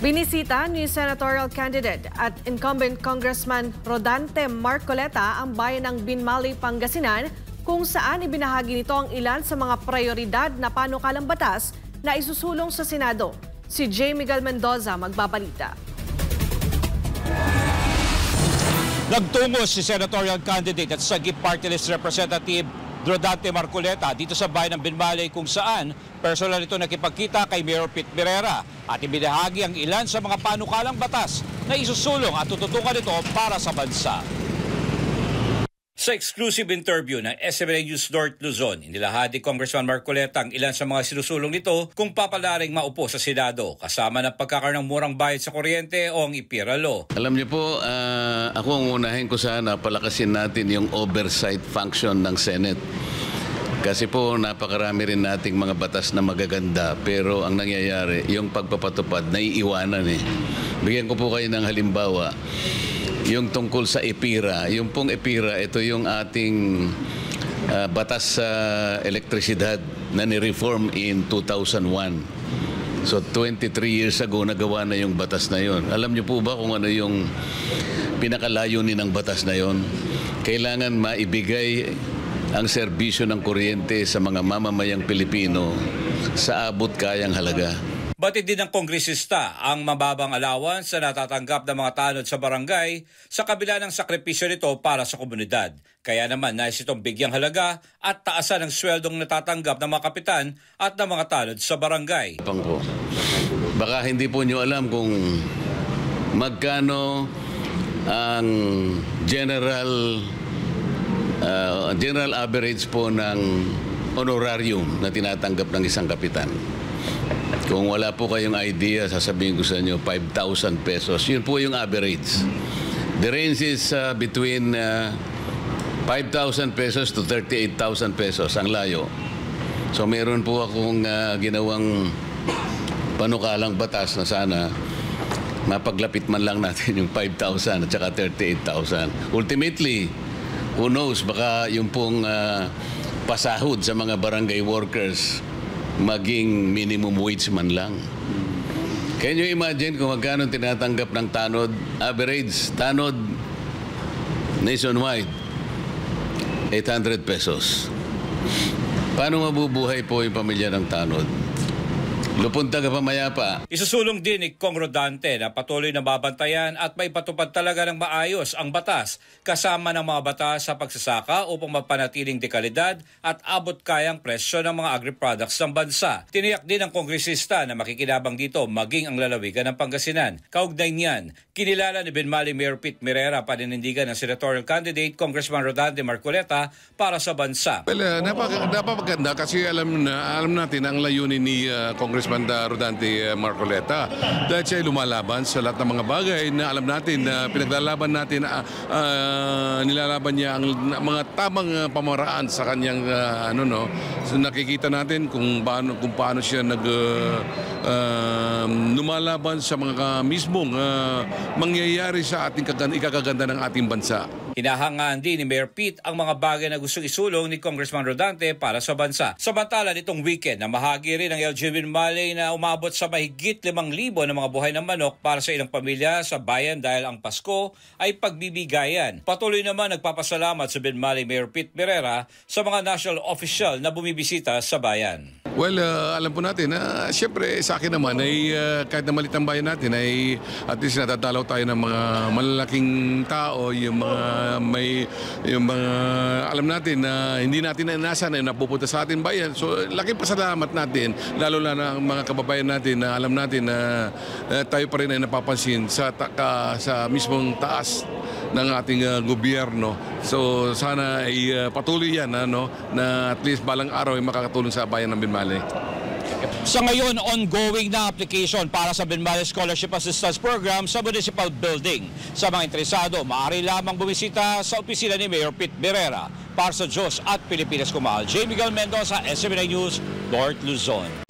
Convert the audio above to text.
Binisita ni senatorial candidate at incumbent Congressman Rodante Marcoleta ang bayan ng Binmali, Pangasinan kung saan ibinahagi nito ang ilan sa mga prioridad na panukalang batas na isusulong sa Senado. Si J. Miguel Mendoza magbabalita. Nagtungo si senatorial candidate at Sagip Party List Representative Rodante Marcoleta dito sa bayan ng Binmali kung saan personal ito nakipagkita kay Mayor Pete Mirera at ibinahagi ang ilan sa mga panukalang batas na isusulong at tututukan ito para sa bansa. Sa exclusive interview ng SMNA News North Luzon, inilahad ni Congressman Marcoleta ang ilan sa mga sinusulong nito kung papalaring maupo sa Senado kasama ng pagkakaroon ng murang bayad sa kuryente o ang IPIRA law. Alam niyo po, ako ang unahin ko sana palakasin natin yung oversight function ng Senate. Kasi po napakarami rin nating mga batas na magaganda pero ang nangyayari, yung pagpapatupad naiiwanan eh. Bigyan ko po kayo ng halimbawa. Yung tungkol sa IPIRA, yung pong IPIRA, ito yung ating batas sa elektrisidad na ni-reform in 2001. So 23 years ago nagawa na yung batas na yon. Alam niyo po ba kung ano yung pinakalayunin ng batas na yon? Kailangan maibigay ang serbisyo ng kuryente sa mga mamamayang Pilipino sa abot kayang halaga. Batid din ng kongresista ang mababang allowance na natatanggap ng mga tanod sa barangay sa kabila ng sakripisyo nito para sa komunidad. Kaya naman nais itong bigyang halaga at taasan ang sweldong natatanggap ng mga kapitan at ng mga tanod sa barangay. Baka hindi po nyo alam kung magkano ang general average po ng honorarium na tinatanggap ng isang kapitan. Kung wala po kayong idea, sasabihin ko sa inyo, 5,000 pesos. Yun po yung average. The range is between 5,000 pesos to 38,000 pesos, ang layo. So meron po akong ginawang panukalang batas na sana mapaglapit man lang natin yung 5,000 at saka 38,000. Ultimately, who knows, baka yung pong pasahod sa mga barangay workers maging minimum wage man lang. Can you imagine kung magkano tinatanggap ng tanod? Average tanod nationwide, 800 pesos. Paano mabubuhay po yung pamilya ng tanod? Lupunta ka pa mayapa. Isusulong din ni Kong Rodante na patuloy na babantayan at maipatupad talaga ng maayos ang batas kasama ng mga batas sa pagsasaka upang mapanatiling dekalidad at abot kayang presyo ng mga agri-products ng bansa. Tiniyak din ng kongresista na makikinabang dito maging ang lalawigan ng Pangasinan. Kaugnay niyan, kinilala ni Binmali Mayor Pete Mirera paninindigan ng senatorial candidate Congressman Rodante Marcoleta para sa bansa. Well, napakaganda kasi alam natin ang layunin ni Congressman Rodante Marcoleta dahil siya ay lumalaban sa lahat ng mga bagay na alam natin na pinaglalaban natin, nilalaban niya ang mga tamang pamaraan sa kanyang so nakikita natin kung paano siya lumalaban sa mga mismong mangyayari sa ating ikakaganda ng ating bansa. Hinahangaan din ni Mayor Pete ang mga bagay na gustong isulong ni Congressman Rodante para sa bansa. Samantala nitong weekend na mahagi rin ang LG Binmali na umabot sa mahigit 5,000 na mga buhay ng manok para sa ilang pamilya sa bayan dahil ang Pasko ay pagbibigayan. Patuloy naman nagpapasalamat sa Binmali Mayor Pete Mirera sa mga national official na bumibisita sa bayan. Well, alam po natin na siyempre sa akin naman ay kahit na malit ang bayan natin ay at least natatalaw tayo ng mga malalaking tao, yung mga alam natin na hindi natin inaasa na napupunta sa ating bayan. So laking pasalamat natin lalo na ng mga kababayan natin na alam natin na tayo pa rin ay napapansin sa mismong taas ng ating gobyerno. So sana ay patuloy yan na at least balang araw ay makakatulong sa bayan ng Binmali. Sa ngayon, ongoing na application para sa Binmali Scholarship Assistance Program sa Municipal Building. Sa mga interesado, maaari lamang bumisita sa opisina ni Mayor Pete Mirera. Para sa Diyos at Pilipinas Kumahal, J. Miguel Mendoza, SMNA News, North Luzon.